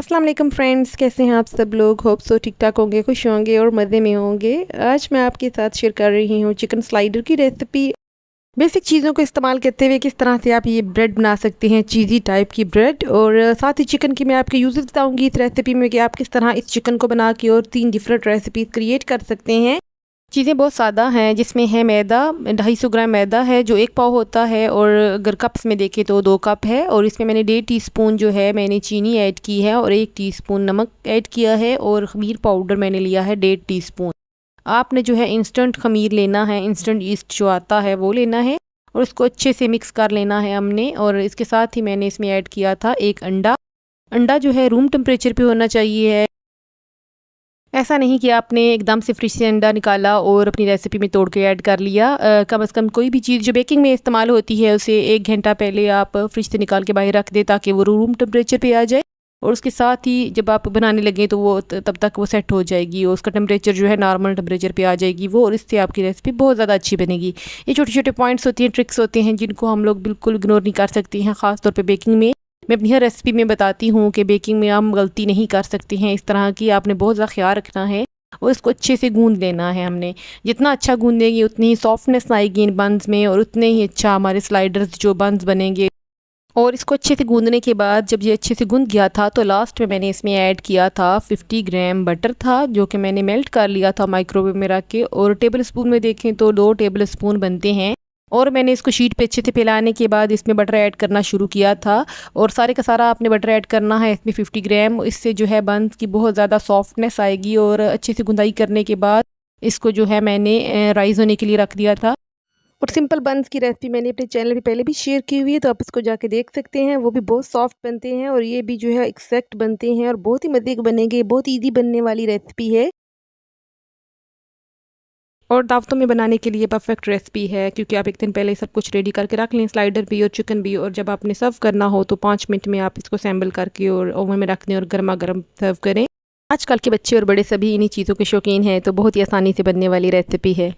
अस्सलाम वालेकुम फ्रेंड्स, कैसे हैं आप सब लोग। होप सो ठीक ठाक होंगे, खुश होंगे और मज़े में होंगे। आज मैं आपके साथ शेयर कर रही हूँ चिकन स्लाइडर की रेसिपी। बेसिक चीज़ों को इस्तेमाल करते हुए किस तरह से आप ये ब्रेड बना सकते हैं, चीज़ी टाइप की ब्रेड। और साथ ही चिकन की मैं आपके यूज़ बताऊँगी इस रेसिपी में कि आप किस तरह इस चिकन को बना के और 3 डिफरेंट रेसिपीज़ क्रिएट कर सकते हैं। चीज़ें बहुत सादा हैं, जिसमें है मैदा, 250 ग्राम मैदा है जो 1 पाव होता है, और अगर कप्स में देखें तो 2 कप है। और इसमें मैंने 1.5 टीस्पून जो है मैंने चीनी ऐड की है और 1 टीस्पून नमक ऐड किया है, और खमीर पाउडर मैंने लिया है 1.5 टीस्पून। आपने जो है इंस्टेंट खमीर लेना है, इंस्टेंट ईस्ट जो आता है वो लेना है, और उसको अच्छे से मिक्स कर लेना है हमने। और इसके साथ ही मैंने इसमें ऐड किया था 1 अंडा। अंडा जो है रूम टेम्परेचर पे होना चाहिए। ऐसा नहीं कि आपने एकदम से फ्रिज से अंडा निकाला और अपनी रेसिपी में तोड़ के ऐड कर लिया। कम से कम कोई भी चीज़ जो बेकिंग में इस्तेमाल होती है उसे 1 घंटा पहले आप फ्रिज से निकाल के बाहर रख दें, ताकि वो रूम टेम्परेचर पे आ जाए। और उसके साथ ही जब आप बनाने लगें तो वो तब तक वो सेट हो जाएगी और उसका टेम्परेचर जो है नॉर्मल टेम्परेचर पे आ जाएगी वो, और इससे आपकी रेसिपी बहुत ज़्यादा अच्छी बनेगी। ये छोटे छोटे पॉइंट्स होती हैं, ट्रिक्स होते हैं, जिनको हम लोग बिल्कुल इग्नोर नहीं कर सकते हैं, ख़ास तौर पे बेकिंग में। मैं अपनी हर रेसिपी में बताती हूँ कि बेकिंग में हम गलती नहीं कर सकते हैं इस तरह की। आपने बहुत ज़्यादा ख्याल रखना है और इसको अच्छे से गूंद लेना है हमने। जितना अच्छा गूंदेंगे उतनी ही सॉफ्टनेस आएगी इन बंस में, और उतने ही अच्छा हमारे स्लाइडर्स जो बंस बनेंगे। और इसको अच्छे से गूंदने के बाद जब ये अच्छे से गूंद गया था तो लास्ट में मैंने इसमें ऐड किया था 50 ग्राम बटर था, जो कि मैंने मेल्ट कर लिया था माइक्रोवेव में रख के। और टेबल स्पून में देखें तो 2 टेबल स्पून बनते हैं। और मैंने इसको शीट पे अच्छे से फैलाने के बाद इसमें बटर ऐड करना शुरू किया था, और सारे का सारा आपने बटर ऐड करना है इसमें 50 ग्राम। इससे जो है बंस की बहुत ज़्यादा सॉफ्टनेस आएगी। और अच्छे से गुंदाई करने के बाद इसको जो है मैंने राइस होने के लिए रख दिया था। और सिंपल बंस की रेसिपी मैंने अपने चैनल पे पहले भी शेयर की हुई है, तो आप इसको जाके देख सकते हैं। वो भी बहुत सॉफ्ट बनते हैं और ये भी जो है एक्सैक्ट बनते हैं और बहुत ही मज़े के बनेंगे। बहुत ईजी बनने वाली रेसिपी है और दावतों में बनाने के लिए परफेक्ट रेसिपी है, क्योंकि आप एक दिन पहले सब कुछ रेडी करके रख लें, स्लाइडर भी और चिकन भी। और जब आपने सर्व करना हो तो 5 मिनट में आप इसको असेंबल करके और ओवन में रख दें और गर्मा गर्म सर्व करें। आजकल के बच्चे और बड़े सभी इन्हीं चीज़ों के शौकीन हैं, तो बहुत ही आसानी से बनने वाली रेसिपी है।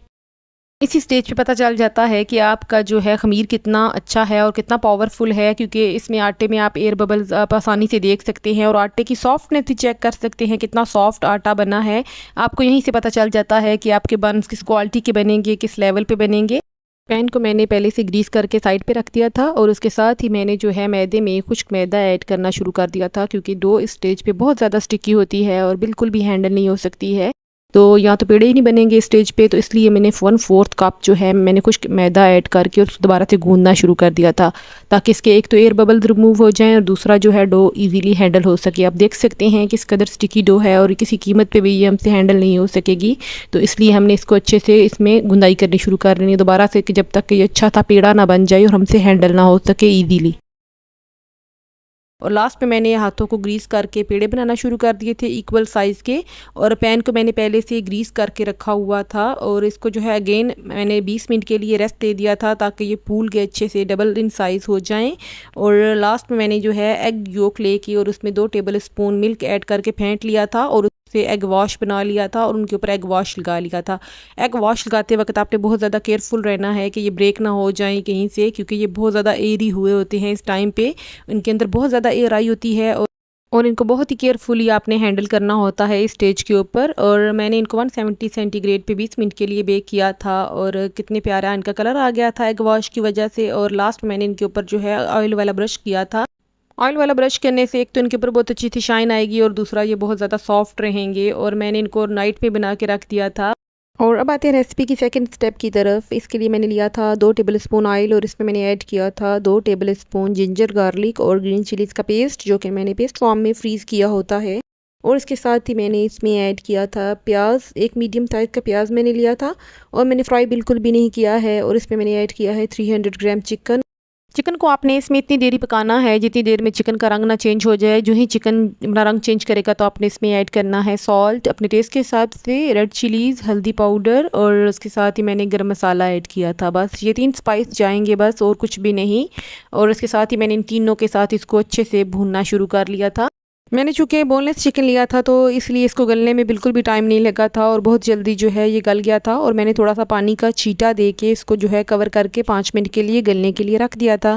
इसी स्टेज पे पता चल जाता है कि आपका जो है खमीर कितना अच्छा है और कितना पावरफुल है, क्योंकि इसमें आटे में आप एयर बबल्स आप आसानी से देख सकते हैं और आटे की सॉफ्टनेस भी चेक कर सकते हैं, कितना सॉफ्ट आटा बना है। आपको यहीं से पता चल जाता है कि आपके बन्स किस क्वालिटी के बनेंगे, किस लेवल पे बनेंगे। पैन को मैंने पहले से ग्रीस करके साइड पे रख दिया था, और उसके साथ ही मैंने जो है मैदे में खुश्क मैदा ऐड करना शुरू कर दिया था, क्योंकि डो इस स्टेज पे बहुत ज़्यादा स्टिकी होती है और बिल्कुल भी हैंडल नहीं हो सकती है। तो यहाँ तो पेड़े ही नहीं बनेंगे इस स्टेज पे, तो इसलिए मैंने 1/4 कप जो है मैंने खुश्क मैदा ऐड करके उसको दोबारा से गूंदना शुरू कर दिया था, ताकि इसके एक तो एयर बबल्स रिमूव हो जाएं और दूसरा जो है डो इजीली हैंडल हो सके। आप देख सकते हैं किस कदर स्टिकी डो है और किसी कीमत पे भी ये हमसे हैंडल नहीं हो सकेगी। तो इसलिए हमने इसको अच्छे से इसमें गुंदाई करनी शुरू कर रही है दोबारा से, कि जब तक ये अच्छा था पेड़ा ना बन जाए और हमसे हैंडल ना हो सके ईजीली। और लास्ट में मैंने हाथों को ग्रीस करके पेड़े बनाना शुरू कर दिए थे इक्वल साइज़ के। और पैन को मैंने पहले से ग्रीस करके रखा हुआ था, और इसको जो है अगेन मैंने 20 मिनट के लिए रेस्ट दे दिया था, ताकि ये फूल के अच्छे से डबल इन साइज़ हो जाएं। और लास्ट में मैंने जो है एग योक लेके और उसमें 2 टेबल स्पून मिल्क ऐड करके फेंट लिया था, और से एग वॉश बना लिया था और उनके ऊपर एग वॉश लगा लिया था। एग वॉश लगाते वक्त आपने बहुत ज़्यादा केयरफुल रहना है कि ये ब्रेक ना हो जाए कहीं से, क्योंकि ये बहुत ज़्यादा एयरी हुए होते हैं इस टाइम पे, इनके अंदर बहुत ज़्यादा एयर आई होती है, और इनको बहुत ही केयरफुली आपने हैंडल करना होता है इस स्टेज के ऊपर। और मैंने इनको 170 सेंटीग्रेड पे 20 मिनट के लिए बेक किया था, और कितने प्यारा इनका कलर आ गया था एग वॉश की वजह से। और लास्ट में मैंने इनके ऊपर जो है ऑयल वाला ब्रश किया था। ऑयल वाला ब्रश करने से एक तो इनके ऊपर बहुत अच्छी सी शाइन आएगी, और दूसरा ये बहुत ज़्यादा सॉफ्ट रहेंगे। और मैंने इनको नाइट में बना के रख दिया था। और अब आते हैं रेसिपी की सेकंड स्टेप की तरफ। इसके लिए मैंने लिया था 2 टेबल स्पून ऑयल, और इसमें मैंने ऐड किया था 2 टेबल स्पून जिंजर गार्लिक और ग्रीन चिलीज़ का पेस्ट, जो कि मैंने पेस्ट फॉर्म में फ्रीज़ किया होता है। और इसके साथ ही मैंने इसमें ऐड किया था प्याज, एक मीडियम साइज़ का प्याज मैंने लिया था, और मैंने फ्राई बिल्कुल भी नहीं किया है। और इसमें मैंने ऐड किया है 300 ग्राम चिकन। चिकन को आपने इसमें इतनी देर ही पकाना है जितनी देर में चिकन का रंग ना चेंज हो जाए। जो ही चिकन अपना रंग चेंज करेगा तो आपने इसमें ऐड करना है सॉल्ट अपने टेस्ट के हिसाब से, रेड चिलीज़, हल्दी पाउडर, और उसके साथ ही मैंने गरम मसाला ऐड किया था। बस ये 3 स्पाइस जाएंगे बस, और कुछ भी नहीं। और इसके साथ ही मैंने इन तीनों के साथ इसको अच्छे से भूनना शुरू कर लिया था। मैंने चूँकि बोनलेस चिकन लिया था तो इसलिए इसको गलने में बिल्कुल भी टाइम नहीं लगा था, और बहुत जल्दी जो है ये गल गया था। और मैंने थोड़ा सा पानी का छींटा दे के इसको जो है कवर करके 5 मिनट के लिए गलने के लिए रख दिया था।